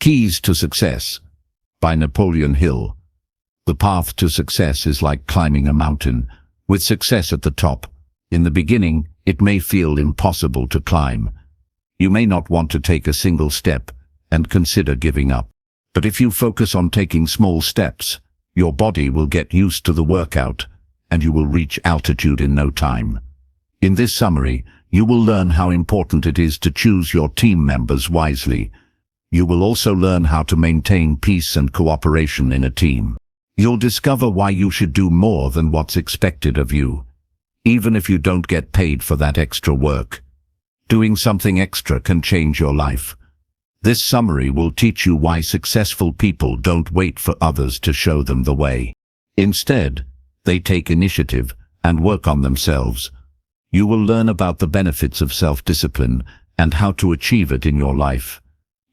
Keys to Success by Napoleon Hill. The path to success is like climbing a mountain, with success at the top. In the beginning, it may feel impossible to climb. You may not want to take a single step and consider giving up. But if you focus on taking small steps, your body will get used to the workout, and you will reach altitude in no time. In this summary, you will learn how important it is to choose your team members wisely. You will also learn how to maintain peace and cooperation in a team. You'll discover why you should do more than what's expected of you, even if you don't get paid for that extra work. Doing something extra can change your life. This summary will teach you why successful people don't wait for others to show them the way. Instead, they take initiative and work on themselves. You will learn about the benefits of self-discipline and how to achieve it in your life.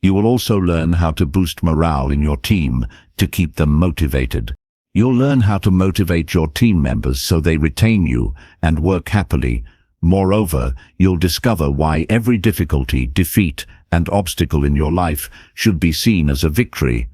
You will also learn how to boost morale in your team to keep them motivated. You'll learn how to motivate your team members so they retain you and work happily. Moreover, you'll discover why every difficulty, defeat, and obstacle in your life should be seen as a victory.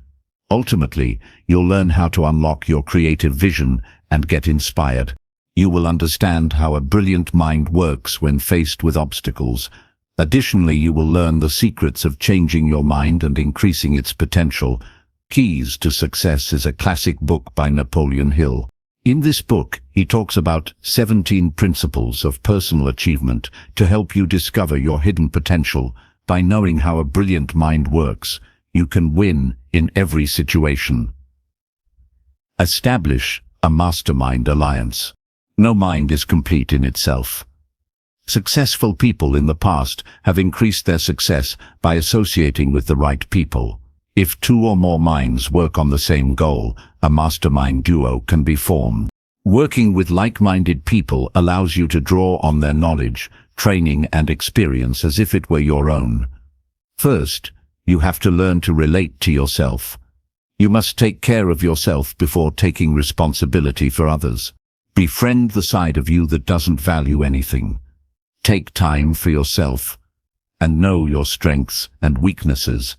Ultimately, you'll learn how to unlock your creative vision and get inspired. You will understand how a brilliant mind works when faced with obstacles. Additionally, you will learn the secrets of changing your mind and increasing its potential. Keys to Success is a classic book by Napoleon Hill. In this book, he talks about 17 principles of personal achievement to help you discover your hidden potential. By knowing how a brilliant mind works, you can win in every situation. Establish a mastermind alliance. No mind is complete in itself. Successful people in the past have increased their success by associating with the right people. If two or more minds work on the same goal, a mastermind duo can be formed. Working with like-minded people allows you to draw on their knowledge, training, and experience as if it were your own. First, you have to learn to relate to yourself. You must take care of yourself before taking responsibility for others. Befriend the side of you that doesn't value anything. Take time for yourself and know your strengths and weaknesses.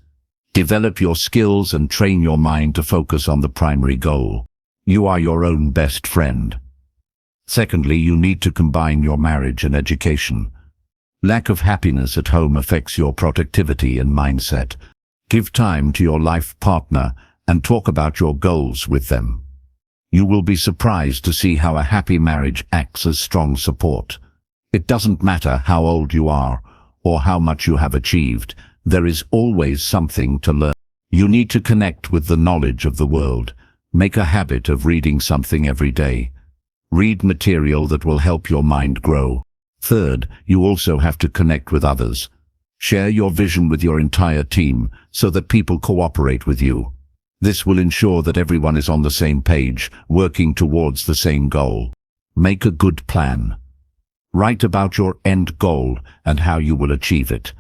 Develop your skills and train your mind to focus on the primary goal. You are your own best friend. Secondly, you need to combine your marriage and education. Lack of happiness at home affects your productivity and mindset. Give time to your life partner and talk about your goals with them. You will be surprised to see how a happy marriage acts as strong support. It doesn't matter how old you are or how much you have achieved, there is always something to learn. You need to connect with the knowledge of the world. Make a habit of reading something every day. Read material that will help your mind grow. Third, you also have to connect with others. Share your vision with your entire team so that people cooperate with you. This will ensure that everyone is on the same page, working towards the same goal. Make a good plan. Write about your end goal and how you will achieve it.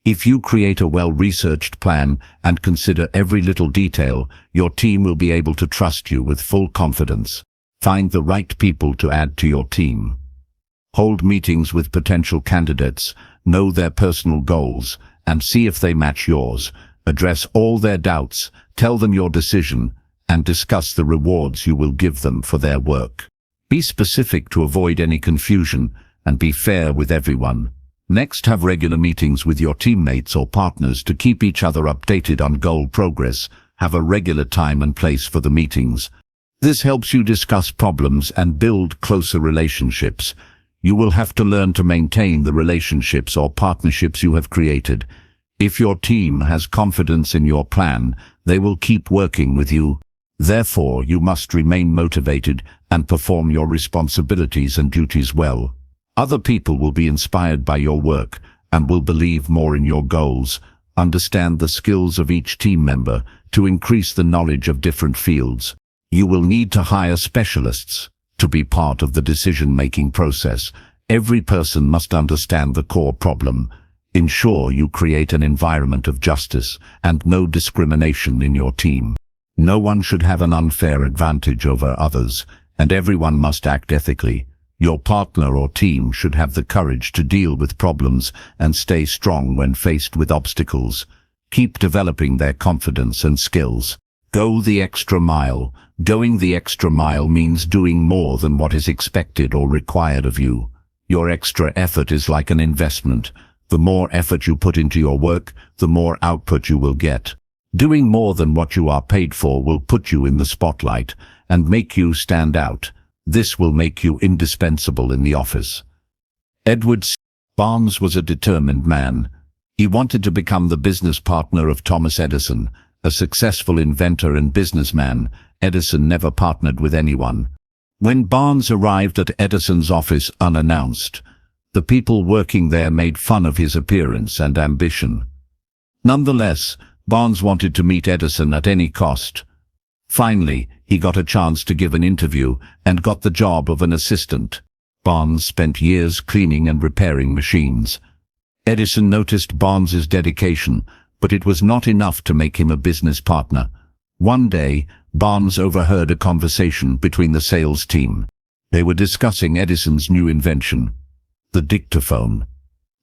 If you create a well-researched plan and consider every little detail, your team will be able to trust you with full confidence. Find the right people to add to your team. Hold meetings with potential candidates, know their personal goals, and see if they match yours. Address all their doubts, tell them your decision, and discuss the rewards you will give them for their work. Be specific to avoid any confusion, and be fair with everyone. Next, have regular meetings with your teammates or partners to keep each other updated on goal progress. Have a regular time and place for the meetings. This helps you discuss problems and build closer relationships. You will have to learn to maintain the relationships or partnerships you have created. If your team has confidence in your plan, they will keep working with you. Therefore, you must remain motivated and perform your responsibilities and duties well. Other people will be inspired by your work and will believe more in your goals. Understand the skills of each team member to increase the knowledge of different fields. You will need to hire specialists to be part of the decision-making process. Every person must understand the core problem. Ensure you create an environment of justice and no discrimination in your team. No one should have an unfair advantage over others, and everyone must act ethically. Your partner or team should have the courage to deal with problems and stay strong when faced with obstacles. keep developing their confidence and skills. Go the extra mile. Going the extra mile means doing more than what is expected or required of you. Your extra effort is like an investment. The more effort you put into your work, the more output you will get. Doing more than what you are paid for will put you in the spotlight and make you stand out. This will make you indispensable in the office. Edward C. Barnes was a determined man. He wanted to become the business partner of Thomas Edison. A successful inventor and businessman, Edison never partnered with anyone. When Barnes arrived at Edison's office unannounced, the people working there made fun of his appearance and ambition. Nonetheless, Barnes wanted to meet Edison at any cost. Finally, he got a chance to give an interview and got the job of an assistant. Barnes spent years cleaning and repairing machines. Edison noticed Barnes's dedication, but it was not enough to make him a business partner. One day, Barnes overheard a conversation between the sales team. They were discussing Edison's new invention, the dictaphone.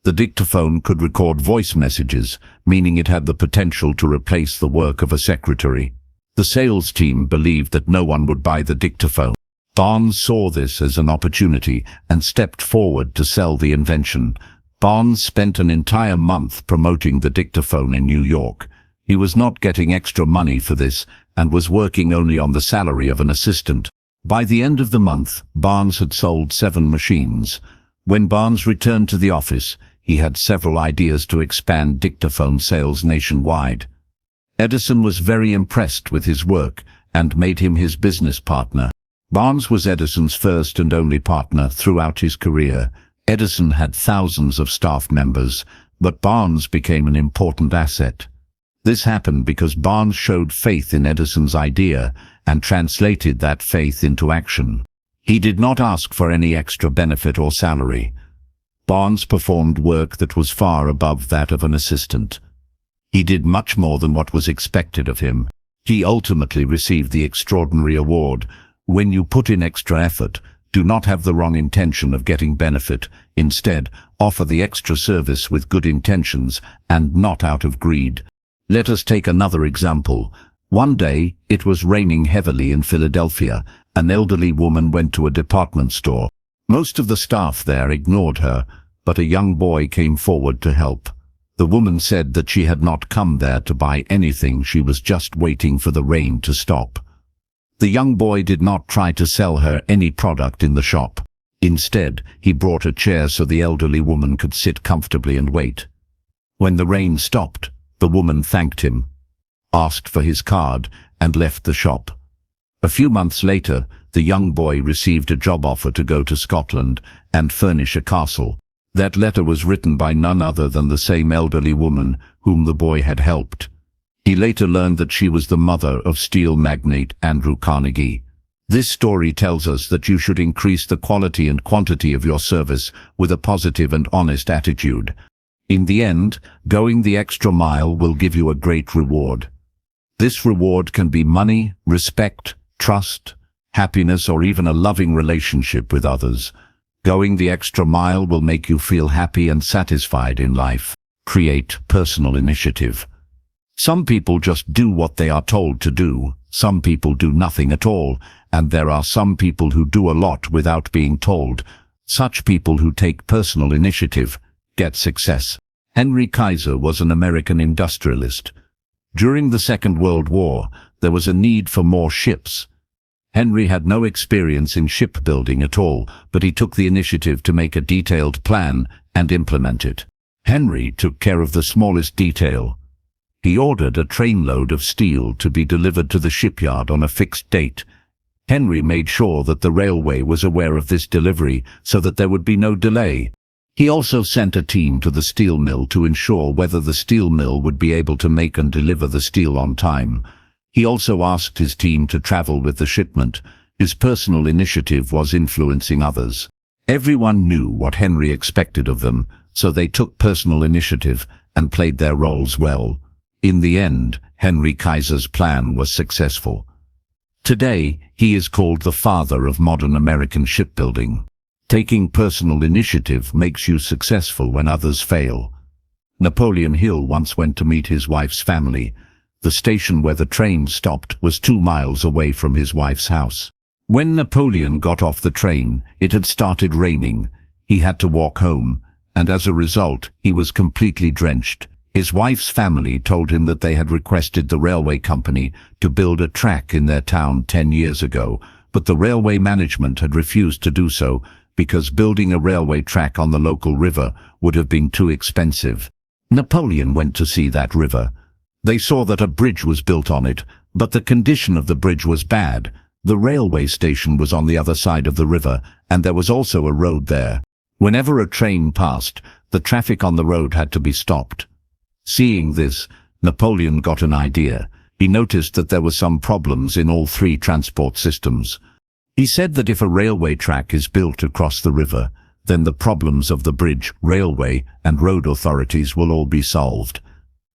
The dictaphone could record voice messages, meaning it had the potential to replace the work of a secretary. The sales team believed that no one would buy the dictaphone. Barnes saw this as an opportunity and stepped forward to sell the invention. Barnes spent an entire month promoting the dictaphone in New York. He was not getting extra money for this and was working only on the salary of an assistant. By the end of the month, Barnes had sold 7 machines. When Barnes returned to the office, he had several ideas to expand dictaphone sales nationwide. Edison was very impressed with his work and made him his business partner. Barnes was Edison's first and only partner throughout his career. Edison had thousands of staff members, but Barnes became an important asset. This happened because Barnes showed faith in Edison's idea and translated that faith into action. He did not ask for any extra benefit or salary. Barnes performed work that was far above that of an assistant. He did much more than what was expected of him. He ultimately received the extraordinary award. When you put in extra effort, do not have the wrong intention of getting benefit. Instead, offer the extra service with good intentions and not out of greed. Let us take another example. One day, it was raining heavily in Philadelphia. An elderly woman went to a department store. Most of the staff there ignored her, but a young boy came forward to help. The woman said that she had not come there to buy anything, she was just waiting for the rain to stop. The young boy did not try to sell her any product in the shop. Instead, he brought a chair so the elderly woman could sit comfortably and wait. When the rain stopped, the woman thanked him, asked for his card, and left the shop. A few months later, the young boy received a job offer to go to Scotland and furnish a castle. That letter was written by none other than the same elderly woman whom the boy had helped. He later learned that she was the mother of steel magnate Andrew Carnegie. This story tells us that you should increase the quality and quantity of your service with a positive and honest attitude. In the end, going the extra mile will give you a great reward. This reward can be money, respect, trust, happiness, or even a loving relationship with others. Going the extra mile will make you feel happy and satisfied in life. Create personal initiative. Some people just do what they are told to do. Some people do nothing at all, and there are some people who do a lot without being told. Such people who take personal initiative get success. Henry Kaiser was an American industrialist. During the Second World War, there was a need for more ships. Henry had no experience in shipbuilding at all, but he took the initiative to make a detailed plan and implement it. Henry took care of the smallest detail. He ordered a trainload of steel to be delivered to the shipyard on a fixed date. Henry made sure that the railway was aware of this delivery so that there would be no delay. He also sent a team to the steel mill to ensure whether the steel mill would be able to make and deliver the steel on time. He also asked his team to travel with the shipment. His personal initiative was influencing others. Everyone knew what Henry expected of them, so they took personal initiative and played their roles well. In the end, Henry Kaiser's plan was successful. Today, he is called the father of modern American shipbuilding. Taking personal initiative makes you successful when others fail. Napoleon Hill once went to meet his wife's family. The station where the train stopped was 2 miles away from his wife's house. When Napoleon got off the train, it had started raining. He had to walk home, and as a result, he was completely drenched. His wife's family told him that they had requested the railway company to build a track in their town 10 years ago, but the railway management had refused to do so because building a railway track on the local river would have been too expensive. Napoleon went to see that river. They saw that a bridge was built on it, but the condition of the bridge was bad. The railway station was on the other side of the river, and there was also a road there. Whenever a train passed, the traffic on the road had to be stopped. Seeing this, Napoleon got an idea. He noticed that there were some problems in all 3 transport systems. He said that if a railway track is built across the river, then the problems of the bridge, railway, and road authorities will all be solved.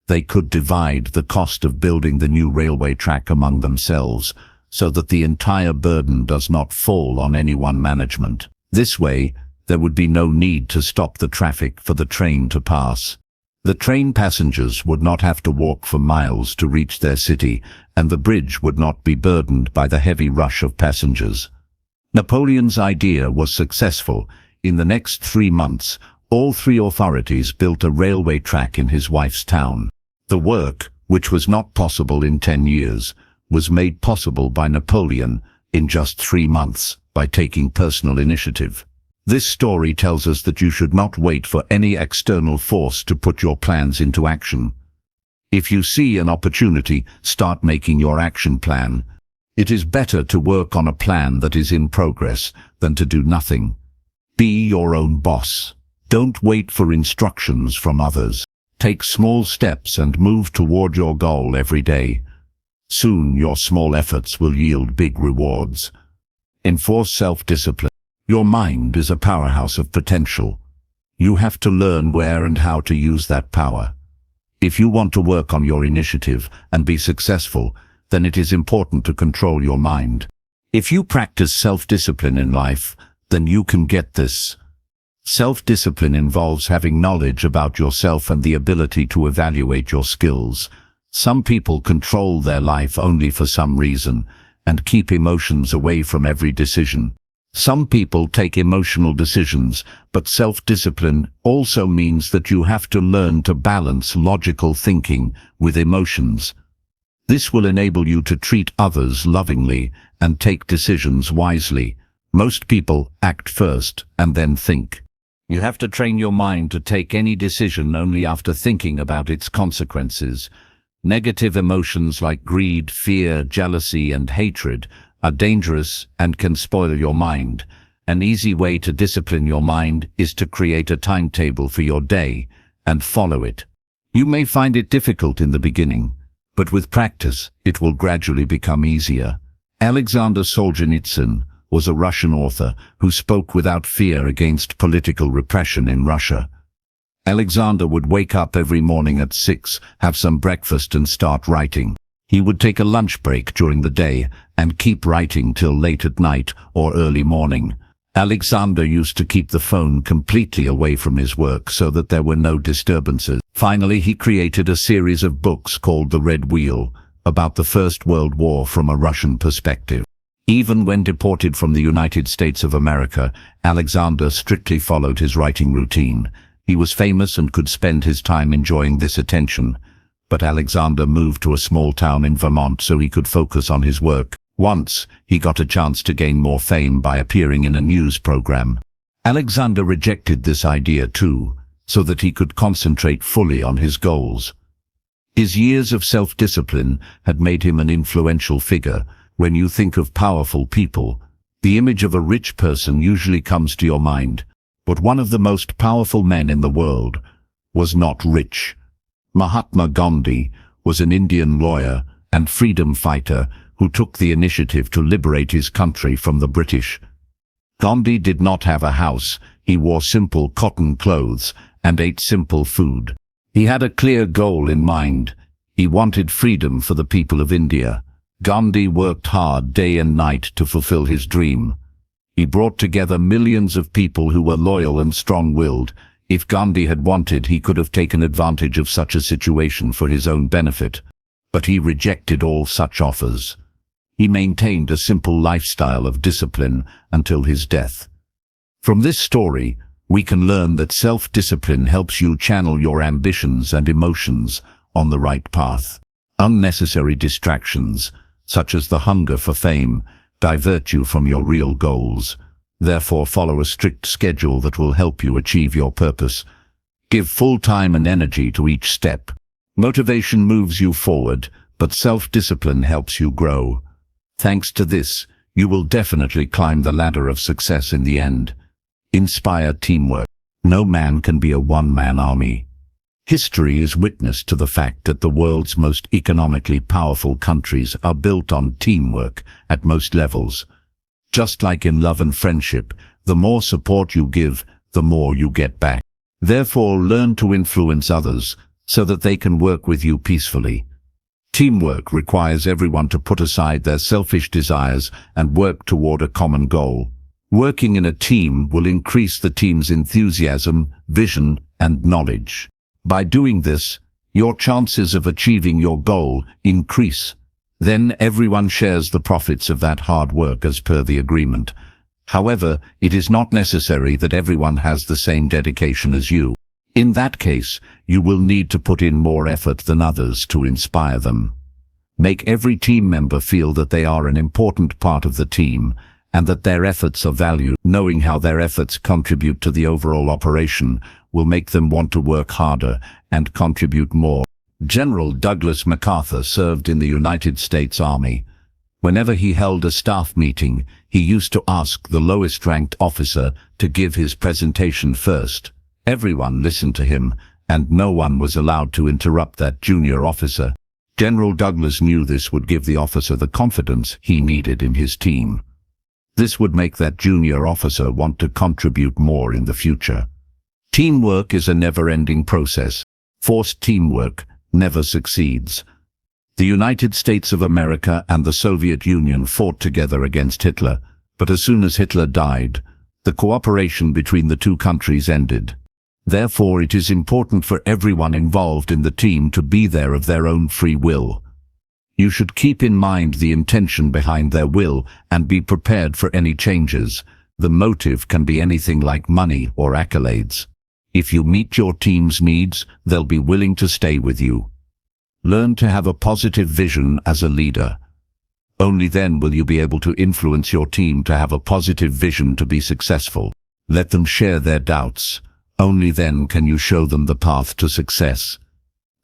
They could divide the cost of building the new railway track among themselves, so that the entire burden does not fall on any one management. This way, there would be no need to stop the traffic for the train to pass. The train passengers would not have to walk for miles to reach their city, and the bridge would not be burdened by the heavy rush of passengers. Napoleon's idea was successful. In the next 3 months, all 3 authorities built a railway track in his wife's town. The work, which was not possible in 10 years, was made possible by Napoleon in just 3 months by taking personal initiative. This story tells us that you should not wait for any external force to put your plans into action. If you see an opportunity, start making your action plan. It is better to work on a plan that is in progress than to do nothing. Be your own boss. Don't wait for instructions from others. Take small steps and move toward your goal every day. Soon your small efforts will yield big rewards. Enforce self-discipline. Your mind is a powerhouse of potential. You have to learn where and how to use that power. If you want to work on your initiative and be successful, then it is important to control your mind. If you practice self-discipline in life, then you can get this. Self-discipline involves having knowledge about yourself and the ability to evaluate your skills. Some people control their life only for some reason and keep emotions away from every decision. Some people take emotional decisions, but self-discipline also means that you have to learn to balance logical thinking with emotions. This will enable you to treat others lovingly and take decisions wisely. Most people act first and then think. You have to train your mind to take any decision only after thinking about its consequences. Negative emotions like greed, fear, jealousy, and hatred are dangerous and can spoil your mind. An easy way to discipline your mind is to create a timetable for your day and follow it. You may find it difficult in the beginning, but with practice, it will gradually become easier. Alexander Solzhenitsyn was a Russian author who spoke without fear against political repression in Russia. Alexander would wake up every morning at 6, have some breakfast and start writing. He would take a lunch break during the day and keep writing till late at night or early morning. Alexander used to keep the phone completely away from his work so that there were no disturbances. Finally, he created a series of books called The Red Wheel, about the First World War from a Russian perspective. Even when deported from the United States of America, Alexander strictly followed his writing routine. He was famous and could spend his time enjoying this attention. But Alexander moved to a small town in Vermont so he could focus on his work. Once, he got a chance to gain more fame by appearing in a news program. Alexander rejected this idea too, so that he could concentrate fully on his goals. His years of self-discipline had made him an influential figure. When you think of powerful people, the image of a rich person usually comes to your mind. But one of the most powerful men in the world was not rich. Mahatma Gandhi was an Indian lawyer and freedom fighter who took the initiative to liberate his country from the British. Gandhi did not have a house. He wore simple cotton clothes and ate simple food. He had a clear goal in mind. He wanted freedom for the people of India. Gandhi worked hard day and night to fulfill his dream. He brought together millions of people who were loyal and strong-willed. If Gandhi had wanted, he could have taken advantage of such a situation for his own benefit, but he rejected all such offers. He maintained a simple lifestyle of discipline until his death. From this story, we can learn that self-discipline helps you channel your ambitions and emotions on the right path. Unnecessary distractions, such as the hunger for fame, divert you from your real goals. Therefore, follow a strict schedule that will help you achieve your purpose. Give full time and energy to each step. Motivation moves you forward, but self-discipline helps you grow. Thanks to this, you will definitely climb the ladder of success in the end. Inspire teamwork. No man can be a one-man army. History is witness to the fact that the world's most economically powerful countries are built on teamwork at most levels. Just like in love and friendship, the more support you give, the more you get back. Therefore, learn to influence others so that they can work with you peacefully. Teamwork requires everyone to put aside their selfish desires and work toward a common goal. Working in a team will increase the team's enthusiasm, vision, and knowledge. By doing this, your chances of achieving your goal increase. Then everyone shares the profits of that hard work as per the agreement. However, it is not necessary that everyone has the same dedication as you. In that case, you will need to put in more effort than others to inspire them. Make every team member feel that they are an important part of the team and that their efforts are valued. Knowing how their efforts contribute to the overall operation will make them want to work harder and contribute more. General Douglas MacArthur served in the United States Army. Whenever he held a staff meeting, he used to ask the lowest-ranked officer to give his presentation first. Everyone listened to him, and no one was allowed to interrupt that junior officer. General Douglas knew this would give the officer the confidence he needed in his team. This would make that junior officer want to contribute more in the future. Teamwork is a never-ending process. Forced teamwork never succeeds. The United States of America and the Soviet Union fought together against Hitler, but as soon as Hitler died, the cooperation between the two countries ended. Therefore, it is important for everyone involved in the team to be there of their own free will. You should keep in mind the intention behind their will and be prepared for any changes. The motive can be anything like money or accolades. If you meet your team's needs, they'll be willing to stay with you. Learn to have a positive vision as a leader. Only then will you be able to influence your team to have a positive vision to be successful. Let them share their doubts. Only then can you show them the path to success.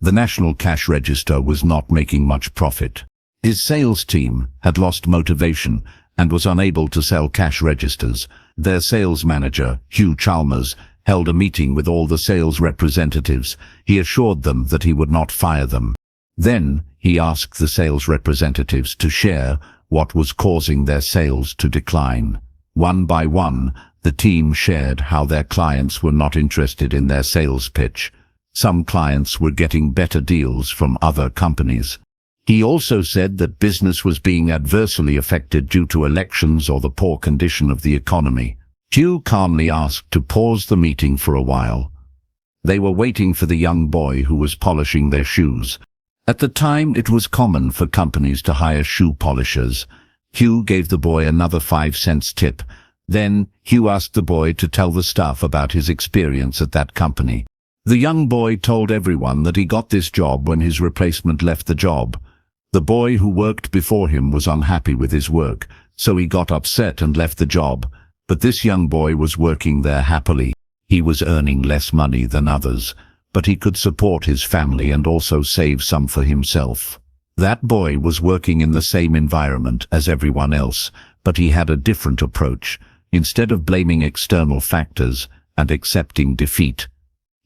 The National Cash Register was not making much profit. His sales team had lost motivation and was unable to sell cash registers. Their sales manager, Hugh Chalmers, held a meeting with all the sales representatives. He assured them that he would not fire them. Then, he asked the sales representatives to share what was causing their sales to decline. One by one, the team shared how their clients were not interested in their sales pitch. Some clients were getting better deals from other companies. He also said that business was being adversely affected due to elections or the poor condition of the economy. Hugh calmly asked to pause the meeting for a while. They were waiting for the young boy who was polishing their shoes. At the time, it was common for companies to hire shoe polishers. Hugh gave the boy another 5-cent tip. Then, Hugh asked the boy to tell the staff about his experience at that company. The young boy told everyone that he got this job when his replacement left the job. The boy who worked before him was unhappy with his work, so he got upset and left the job. But this young boy was working there happily. He was earning less money than others, but he could support his family and also save some for himself. That boy was working in the same environment as everyone else, but he had a different approach. Instead of blaming external factors and accepting defeat,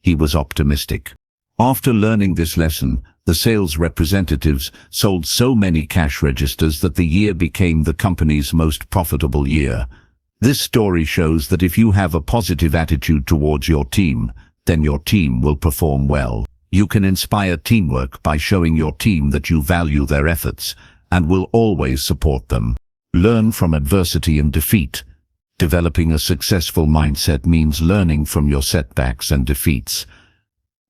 he was optimistic. After learning this lesson, the sales representatives sold so many cash registers that the year became the company's most profitable year. This story shows that if you have a positive attitude towards your team, then your team will perform well. You can inspire teamwork by showing your team that you value their efforts and will always support them. Learn from adversity and defeat. Developing a successful mindset means learning from your setbacks and defeats.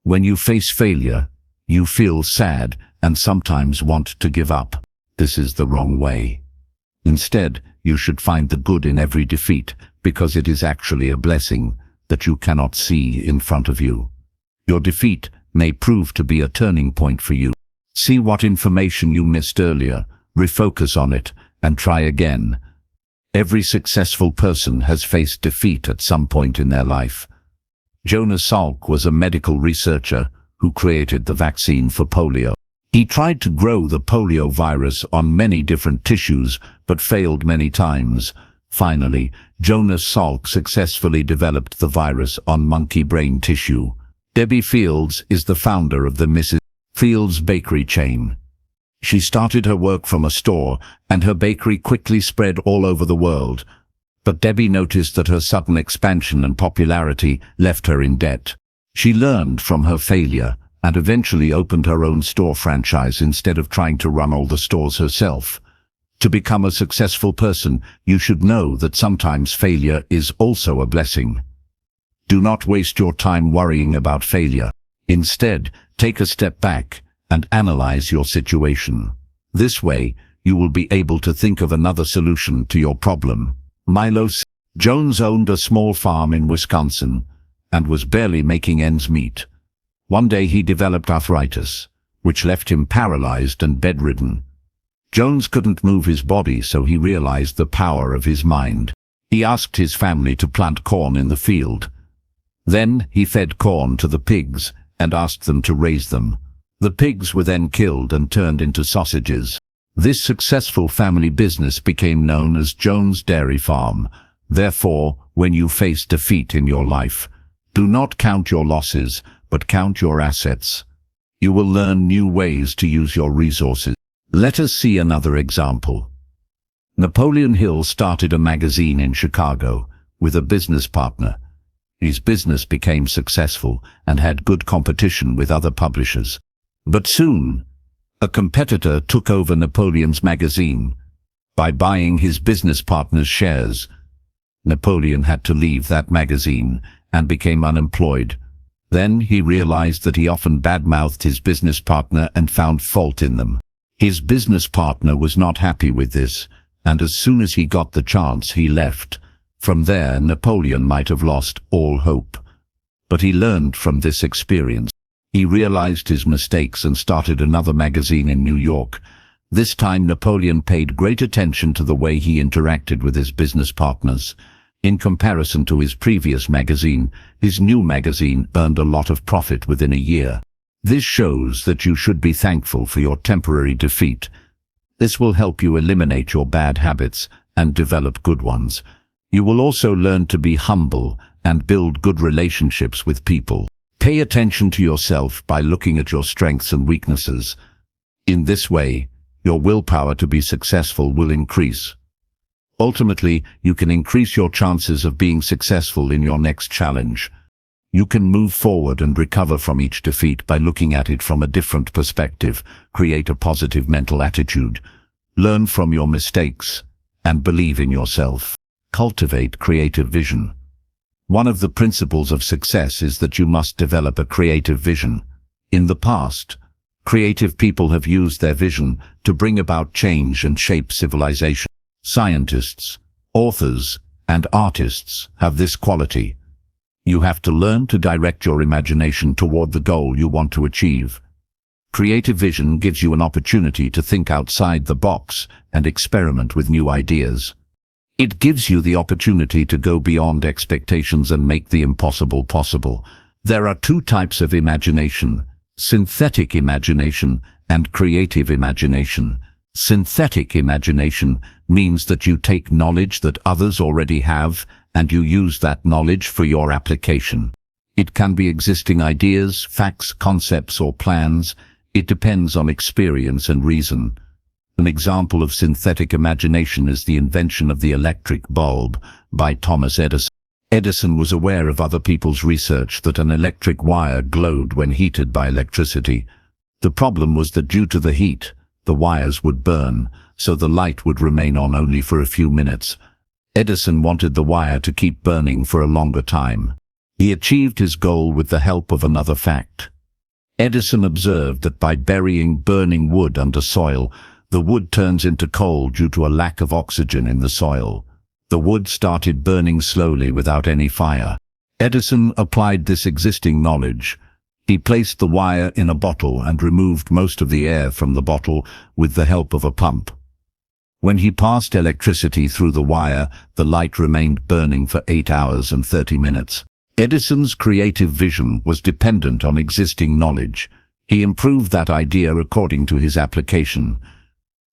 When you face failure, you feel sad and sometimes want to give up. This is the wrong way. Instead, you should find the good in every defeat, because it is actually a blessing that you cannot see in front of you. Your defeat may prove to be a turning point for you. See what information you missed earlier, refocus on it, and try again. Every successful person has faced defeat at some point in their life. Jonas Salk was a medical researcher who created the vaccine for polio. He tried to grow the polio virus on many different tissues, but failed many times. Finally, Jonas Salk successfully developed the virus on monkey brain tissue. Debbie Fields is the founder of the Mrs. Fields bakery chain. She started her work from a store, and her bakery quickly spread all over the world. But Debbie noticed that her sudden expansion and popularity left her in debt. She learned from her failure and eventually opened her own store franchise instead of trying to run all the stores herself. To become a successful person, you should know that sometimes failure is also a blessing. Do not waste your time worrying about failure. Instead, take a step back and analyze your situation. This way, you will be able to think of another solution to your problem. Milo Jones owned a small farm in Wisconsin and was barely making ends meet. One day he developed arthritis, which left him paralyzed and bedridden. Jones couldn't move his body, so he realized the power of his mind. He asked his family to plant corn in the field. Then he fed corn to the pigs and asked them to raise them. The pigs were then killed and turned into sausages. This successful family business became known as Jones Dairy Farm. Therefore, when you face defeat in your life, do not count your losses, but count your assets. You will learn new ways to use your resources. Let us see another example. Napoleon Hill started a magazine in Chicago with a business partner. His business became successful and had good competition with other publishers. But soon, a competitor took over Napoleon's magazine. By buying his business partner's shares, Napoleon had to leave that magazine and became unemployed. Then he realized that he often badmouthed his business partner and found fault in them. His business partner was not happy with this, and as soon as he got the chance, he left. From there, Napoleon might have lost all hope. But he learned from this experience. He realized his mistakes and started another magazine in New York. This time, Napoleon paid great attention to the way he interacted with his business partners. In comparison to his previous magazine, his new magazine earned a lot of profit within a year. This shows that you should be thankful for your temporary defeat. This will help you eliminate your bad habits and develop good ones. You will also learn to be humble and build good relationships with people. Pay attention to yourself by looking at your strengths and weaknesses. In this way, your willpower to be successful will increase. Ultimately, you can increase your chances of being successful in your next challenge. You can move forward and recover from each defeat by looking at it from a different perspective, create a positive mental attitude, learn from your mistakes, and believe in yourself. Cultivate creative vision. One of the principles of success is that you must develop a creative vision. In the past, creative people have used their vision to bring about change and shape civilization. Scientists, authors, and artists have this quality. You have to learn to direct your imagination toward the goal you want to achieve. Creative vision gives you an opportunity to think outside the box and experiment with new ideas. It gives you the opportunity to go beyond expectations and make the impossible possible. There are two types of imagination: synthetic imagination and creative imagination. Synthetic imagination means that you take knowledge that others already have and you use that knowledge for your application. It can be existing ideas, facts, concepts, or plans. It depends on experience and reason. An example of synthetic imagination is the invention of the electric bulb by Thomas Edison. Edison was aware of other people's research that an electric wire glowed when heated by electricity. The problem was that due to the heat, the wires would burn, so the light would remain on only for a few minutes. Edison wanted the wire to keep burning for a longer time. He achieved his goal with the help of another fact. Edison observed that by burying burning wood under soil, the wood turns into coal due to a lack of oxygen in the soil. The wood started burning slowly without any fire. Edison applied this existing knowledge. He placed the wire in a bottle and removed most of the air from the bottle with the help of a pump. When he passed electricity through the wire, the light remained burning for 8 hours and 30 minutes. Edison's creative vision was dependent on existing knowledge. He improved that idea according to his application.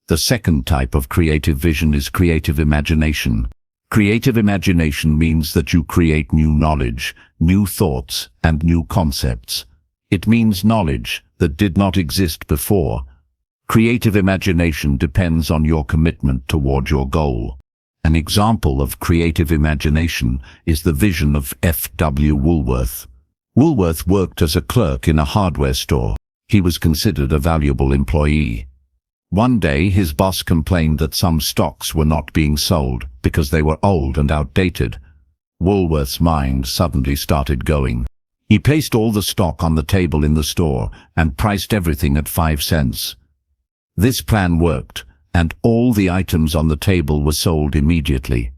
The second type of creative vision is creative imagination. Creative imagination means that you create new knowledge, new thoughts, and new concepts. It means knowledge that did not exist before. Creative imagination depends on your commitment toward your goal. An example of creative imagination is the vision of F.W. Woolworth. Woolworth worked as a clerk in a hardware store. He was considered a valuable employee. One day, his boss complained that some stocks were not being sold because they were old and outdated. Woolworth's mind suddenly started going. He placed all the stock on the table in the store and priced everything at 5 cents. This plan worked, and all the items on the table were sold immediately.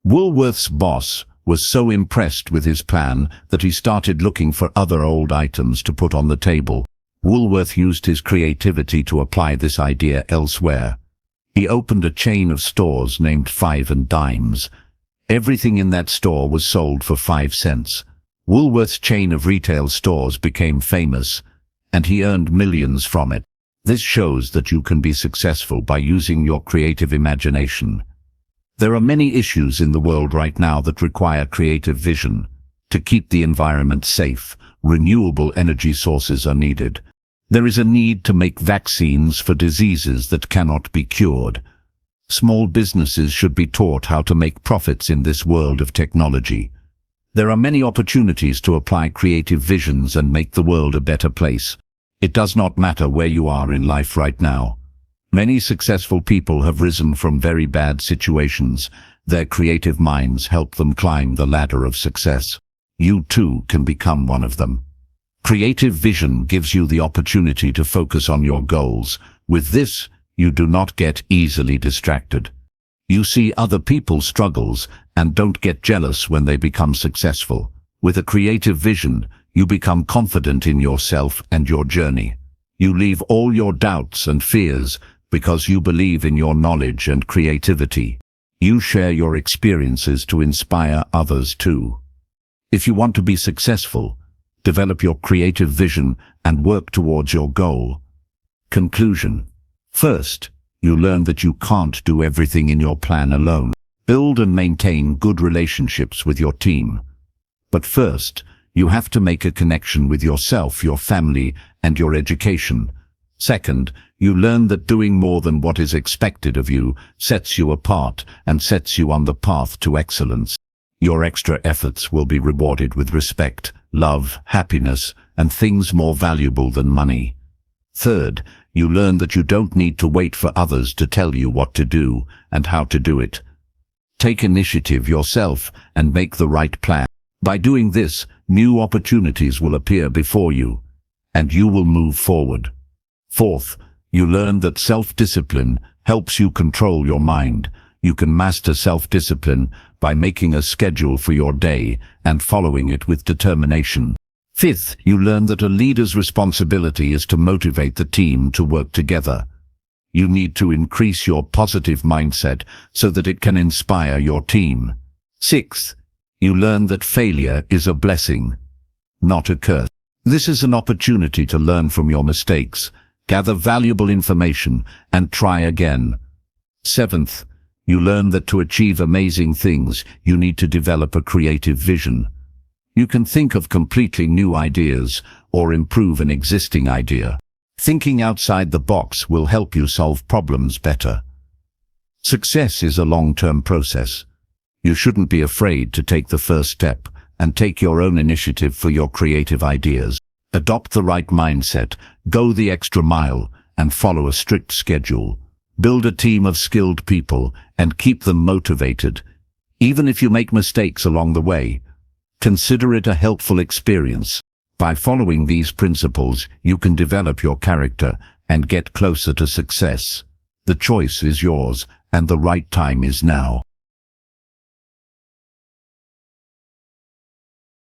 Woolworth's boss was so impressed with his plan that he started looking for other old items to put on the table. Woolworth used his creativity to apply this idea elsewhere. He opened a chain of stores named Five and Dimes. Everything in that store was sold for 5 cents. Woolworth's chain of retail stores became famous, and he earned millions from it. This shows that you can be successful by using your creative imagination. There are many issues in the world right now that require creative vision. To keep the environment safe, renewable energy sources are needed. There is a need to make vaccines for diseases that cannot be cured. Small businesses should be taught how to make profits in this world of technology. There are many opportunities to apply creative visions and make the world a better place. It does not matter where you are in life right now. Many successful people have risen from very bad situations. Their creative minds help them climb the ladder of success. You too can become one of them. Creative vision gives you the opportunity to focus on your goals. With this, you do not get easily distracted. You see other people's struggles and don't get jealous when they become successful. With a creative vision, you become confident in yourself and your journey. You leave all your doubts and fears because you believe in your knowledge and creativity. You share your experiences to inspire others too. If you want to be successful, develop your creative vision and work towards your goal. Conclusion. First, you learn that you can't do everything in your plan alone. Build and maintain good relationships with your team. But first, you have to make a connection with yourself, your family, and your education. Second, you learn that doing more than what is expected of you sets you apart and sets you on the path to excellence. Your extra efforts will be rewarded with respect, love, happiness, and things more valuable than money. Third, you learn that you don't need to wait for others to tell you what to do and how to do it. Take initiative yourself and make the right plan. By doing this, new opportunities will appear before you, and you will move forward. Fourth, you learn that self-discipline helps you control your mind. You can master self-discipline by making a schedule for your day and following it with determination. Fifth, you learn that a leader's responsibility is to motivate the team to work together. You need to increase your positive mindset so that it can inspire your team. Sixth, you learn that failure is a blessing, not a curse. This is an opportunity to learn from your mistakes, gather valuable information, and try again. Seventh, you learn that to achieve amazing things, you need to develop a creative vision. You can think of completely new ideas or improve an existing idea. Thinking outside the box will help you solve problems better. Success is a long-term process. You shouldn't be afraid to take the first step and take your own initiative for your creative ideas. Adopt the right mindset, go the extra mile, and follow a strict schedule. Build a team of skilled people and keep them motivated. Even if you make mistakes along the way, consider it a helpful experience. By following these principles, you can develop your character and get closer to success. The choice is yours, and the right time is now.